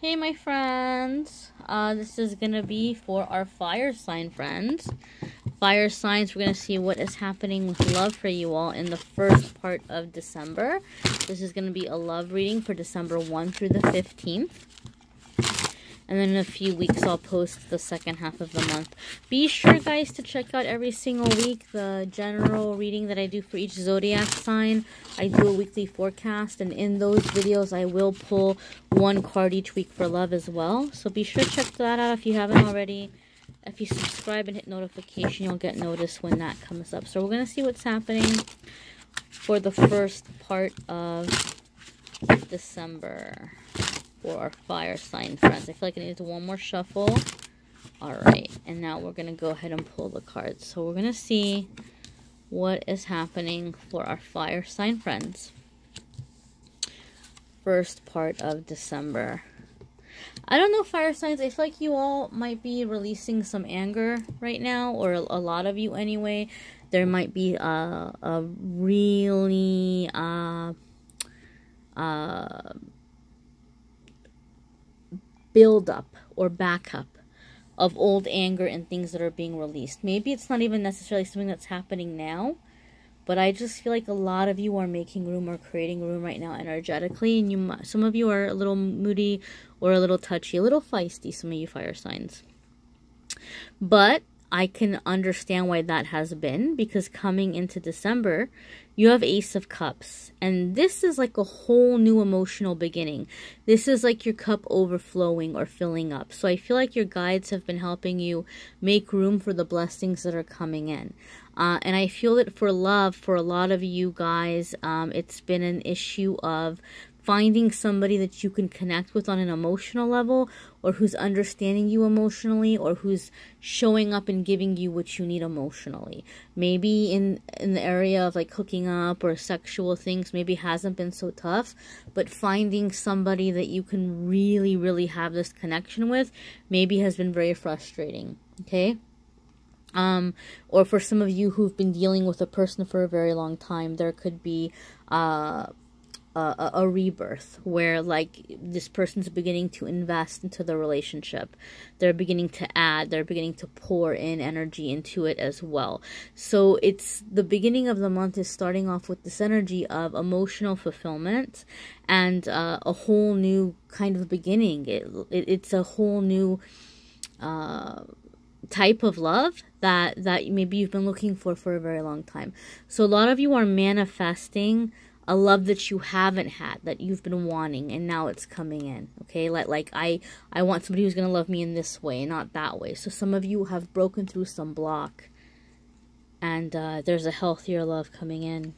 Hey my friends, this is gonna be for our fire sign friends. Fire signs, we're gonna see what is happening with love for you all in the first part of December. This is gonna be a love reading for December 1 through the 15th. And then in a few weeks, I'll post the second half of the month. Be sure, guys, to check out every single week the general reading that I do for each zodiac sign. I do a weekly forecast, and in those videos, I will pull one card each week for love as well. So be sure to check that out if you haven't already. If you subscribe and hit notification, you'll get notice when that comes up. So we're going to see what's happening for the first part of December for our fire sign friends. I feel like I need to do one more shuffle. Alright, and now we're going to go ahead and pull the cards. So we're going to see what is happening for our fire sign friends. First part of December. I don't know, fire signs, I feel like you all might be releasing some anger right now, or a lot of you anyway. There might be a really build up or backup of old anger and things that are being released. Maybe it's not even necessarily something that's happening now, but I just feel like a lot of you are making room or creating room right now energetically, and some of you are a little moody or a little touchy, a little feisty, some of you fire signs. But I can understand why that has been, because coming into December, you have Ace of Cups. And this is like a whole new emotional beginning. This is like your cup overflowing or filling up. So I feel like your guides have been helping you make room for the blessings that are coming in. And I feel that for love, for a lot of you guys, it's been an issue of finding somebody that you can connect with on an emotional level, or who's understanding you emotionally, or who's showing up and giving you what you need emotionally. Maybe in the area of like hooking up or sexual things, maybe hasn't been so tough, but finding somebody that you can really, really have this connection with maybe has been very frustrating, okay? Or for some of you who've been dealing with a person for a very long time, there could be a rebirth where like this person's beginning to invest into the relationship. They're beginning to add, they're beginning to pour in energy into it as well. So it's the beginning of the month is starting off with this energy of emotional fulfillment and a whole new kind of beginning. It's a whole new type of love that maybe you've been looking for a very long time. So a lot of you are manifesting a love that you haven't had, that you've been wanting, and now it's coming in, okay? Like I want somebody who's going to love me in this way, not that way. So some of you have broken through some block, and there's a healthier love coming in.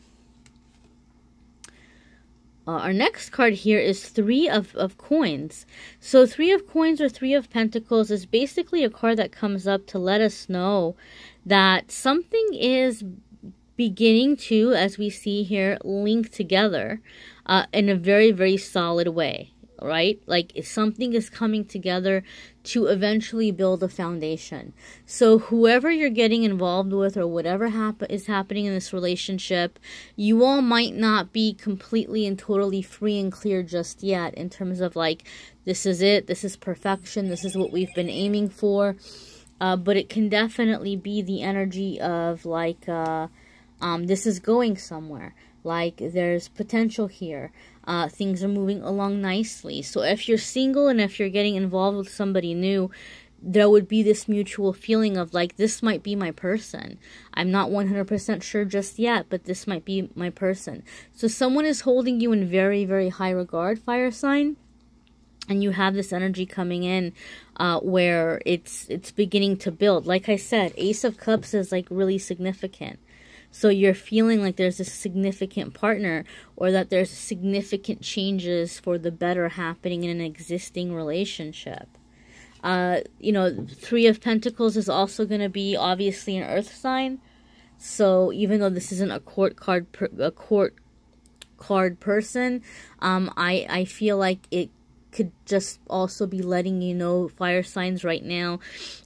Our next card here is Three of Coins. So Three of Coins or Three of Pentacles is basically a card that comes up to let us know that something is beginning to, as we see here, link together in a very, very solid way, right? Like something is coming together to eventually build a foundation. So whoever you're getting involved with, or whatever is happening in this relationship, you all might not be completely and totally free and clear just yet in terms of like, this is it, this is perfection, this is what we've been aiming for. But it can definitely be the energy of like, this is going somewhere. Like there's potential here. Things are moving along nicely. So if you're single and if you're getting involved with somebody new, there would be this mutual feeling of like, this might be my person. I'm not 100% sure just yet, but this might be my person. So someone is holding you in very, very high regard, fire sign. And you have this energy coming in where it's beginning to build. Like I said, Ace of Cups is like really significant. So you're feeling like there's a significant partner, or that there's significant changes for the better happening in an existing relationship. You know, Three of Pentacles is also going to be obviously an earth sign. So even though this isn't a court card person, I feel like it could just also be letting you know, fire signs right now,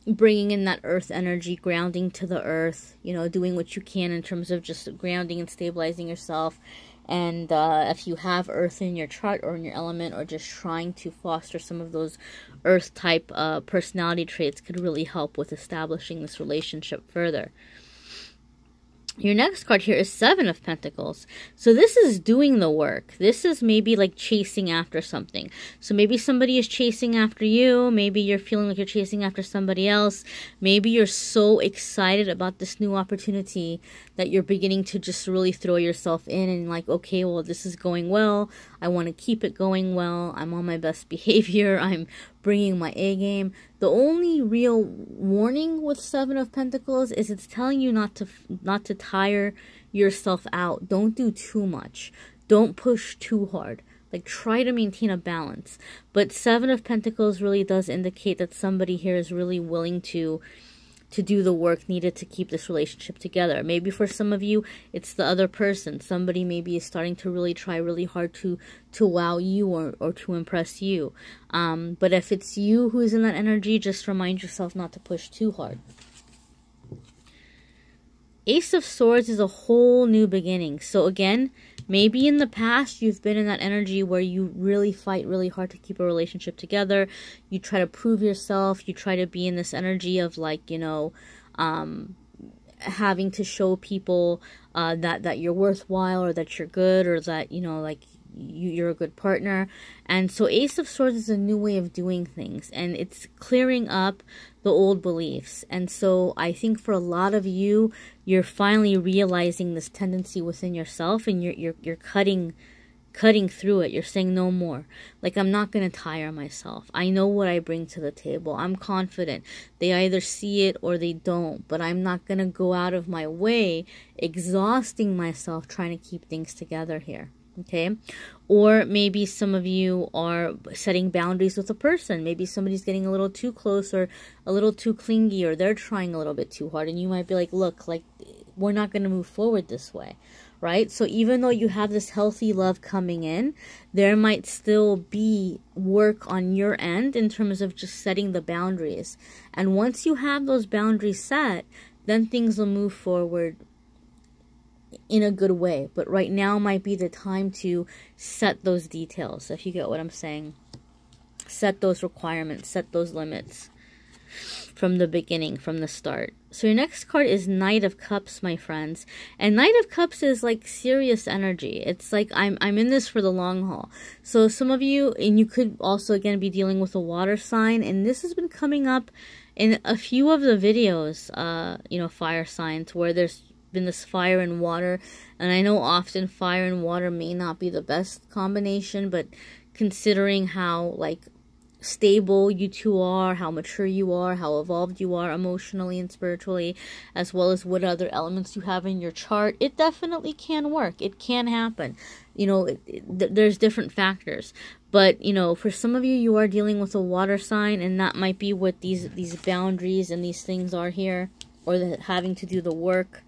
bringing in that earth energy, grounding to the earth, you know, doing what you can in terms of just grounding and stabilizing yourself, And if you have earth in your chart or in your element, or just trying to foster some of those earth type personality traits, could really help with establishing this relationship further. Your next card here is Seven of Pentacles. So this is doing the work. This is maybe like chasing after something. So maybe somebody is chasing after you. Maybe you're feeling like you're chasing after somebody else. Maybe you're so excited about this new opportunity that you're beginning to just really throw yourself in and like, okay, well, this is going well. I want to keep it going well. I'm on my best behavior. I'm bringing my A game. The only real warning with Seven of Pentacles is it's telling you not to tire yourself out. Don't do too much. Don't push too hard. Like, try to maintain a balance. But Seven of Pentacles really does indicate that somebody here is really willing to do the work needed to keep this relationship together. Maybe for some of you, it's the other person. Somebody maybe is starting to really try really hard to wow you or to impress you. But if it's you who is in that energy, just remind yourself not to push too hard. Ace of Swords is a whole new beginning. So again, maybe in the past you've been in that energy where you really fight really hard to keep a relationship together. You try to prove yourself. You try to be in this energy of like, you know, having to show people that you're worthwhile, or that you're good, or that, you know, like you're a good partner. And so Ace of Swords is a new way of doing things, and it's clearing up the old beliefs. And so I think for a lot of you, you're finally realizing this tendency within yourself, and you're cutting through it. You're saying no more. Like, I'm not going to tire myself. I know what I bring to the table. I'm confident. They either see it or they don't, but I'm not going to go out of my way exhausting myself trying to keep things together here. Okay? Or maybe some of you are setting boundaries with a person. Maybe somebody's getting a little too close or a little too clingy, or they're trying a little bit too hard, and you might be like, look, like, we're not going to move forward this way. Right? So even though you have this healthy love coming in, there might still be work on your end in terms of just setting the boundaries. And once you have those boundaries set, then things will move forward in a good way. But right now might be the time to set those details, if you get what I'm saying. Set those requirements, set those limits from the beginning, from the start. So your next card is Knight of Cups, my friends. And Knight of Cups is like serious energy. It's like I'm in this for the long haul. So some of you, and you could also again be dealing with a water sign, and this has been coming up in a few of the videos, you know, fire signs, where there's been this fire and water. And I know often fire and water may not be the best combination, but considering how like stable you two are, how mature you are, how evolved you are emotionally and spiritually, as well as what other elements you have in your chart, it definitely can work. It can happen. You know, there's different factors. But, you know, for some of you, you are dealing with a water sign, and that might be what these boundaries and these things are here, or having to do the work,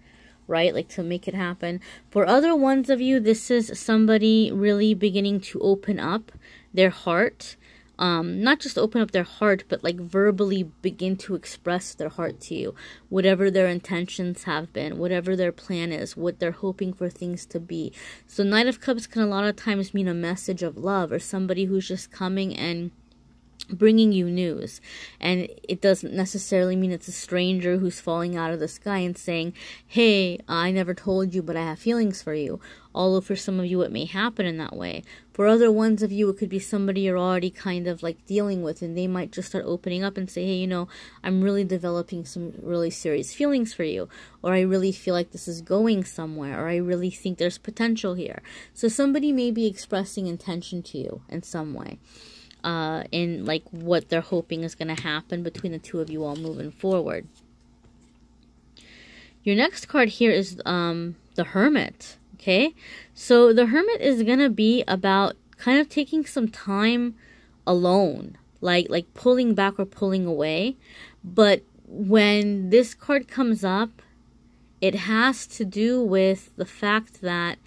right? Like to make it happen. For other ones of you, this is somebody really beginning to open up their heart. Not just open up their heart, but like verbally begin to express their heart to you. Whatever their intentions have been, whatever their plan is, what they're hoping for things to be. So Knight of Cups can a lot of times mean a message of love, or somebody who's just coming and bringing you news. And it doesn't necessarily mean it's a stranger who's falling out of the sky and saying, hey, I never told you, but I have feelings for you. Although for some of you it may happen in that way. For other ones of you, it could be somebody you're already kind of like dealing with, and they might just start opening up and say, hey, you know, I'm really developing some really serious feelings for you, or I really feel like this is going somewhere, or I really think there's potential here. So somebody may be expressing intention to you in some way. In like what they're hoping is going to happen between the two of you all moving forward. Your next card here is the Hermit. Okay, so the Hermit is going to be about kind of taking some time alone, like pulling back or pulling away. But when this card comes up, it has to do with the fact that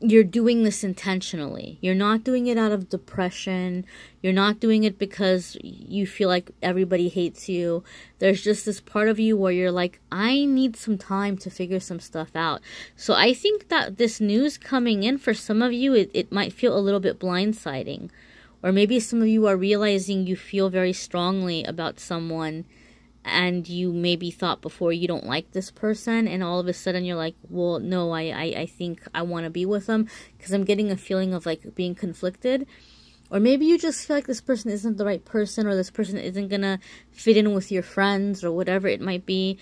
you're doing this intentionally. You're not doing it out of depression. You're not doing it because you feel like everybody hates you. There's just this part of you where you're like, I need some time to figure some stuff out. So I think that this news coming in, for some of you, it might feel a little bit blindsiding. Or maybe some of you are realizing you feel very strongly about someone, and you maybe thought before you don't like this person, and all of a sudden you're like, well, no, I think I want to be with them, because I'm getting a feeling of like being conflicted. Or maybe you just feel like this person isn't the right person, or this person isn't gonna fit in with your friends, or whatever it might be.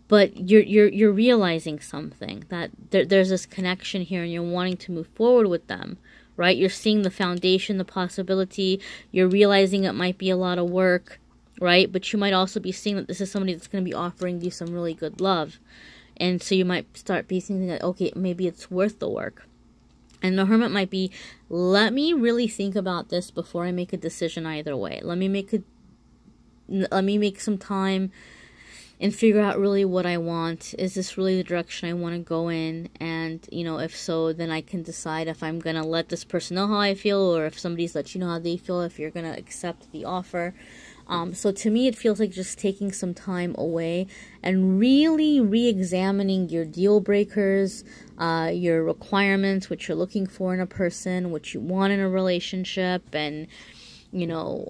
But you're realizing something, that there's this connection here, and you're wanting to move forward with them, right? You're seeing the foundation, the possibility. You're realizing it might be a lot of work, right? But you might also be seeing that this is somebody that's going to be offering you some really good love. And so you might start be thinking that, okay, maybe it's worth the work. And the Hermit might be, let me really think about this before I make a decision either way. Let me make some time and figure out really what I want. Is this really the direction I want to go in? And, you know, if so, then I can decide if I'm going to let this person know how I feel, or if somebody's let you know how they feel, if you're going to accept the offer. So to me, it feels like just taking some time away and really re-examining your deal breakers, your requirements, what you're looking for in a person, what you want in a relationship, and, you know,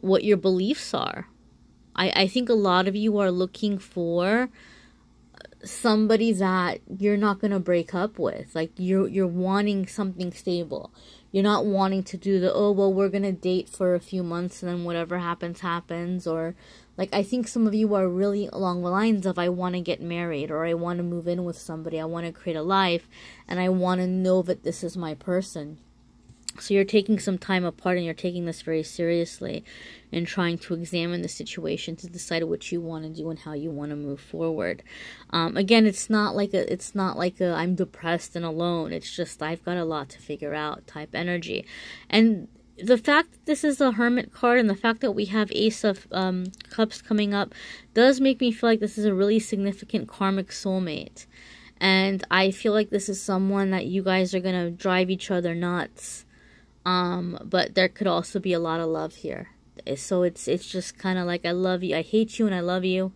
what your beliefs are. I think a lot of you are looking for somebody that you're not going to break up with. Like, you're wanting something stable. You're not wanting to do the, oh, well, we're going to date for a few months and then whatever happens, happens. Or, like, I think some of you are really along the lines of, I want to get married, or I want to move in with somebody. I want to create a life, and I want to know that this is my person. So you're taking some time apart, and you're taking this very seriously and trying to examine the situation to decide what you want to do and how you want to move forward. Again, it's not like a I'm depressed and alone. It's just I've got a lot to figure out type energy. And the fact that this is a Hermit card, and the fact that we have Ace of Cups coming up, does make me feel like this is a really significant karmic soulmate. And I feel like this is someone that you guys are going to drive each other nuts. But there could also be a lot of love here. So it's just kind of like, I love you, I hate you, and I love you,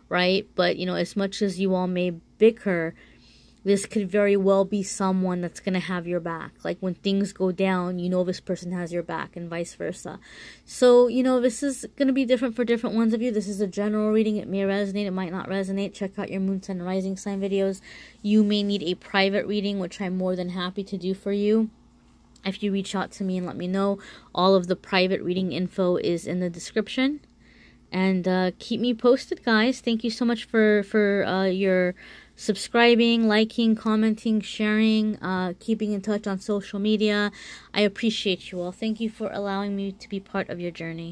right? But, you know, as much as you all may bicker, this could very well be someone that's going to have your back. Like, when things go down, you know this person has your back, and vice versa. So, you know, this is going to be different for different ones of you. This is a general reading. It may resonate, it might not resonate. Check out your moon sign and rising sign videos. You may need a private reading, which I'm more than happy to do for you. If you reach out to me and let me know, all of the private reading info is in the description. And keep me posted, guys. Thank you so much for your subscribing, liking, commenting, sharing, keeping in touch on social media. I appreciate you all. Thank you for allowing me to be part of your journey.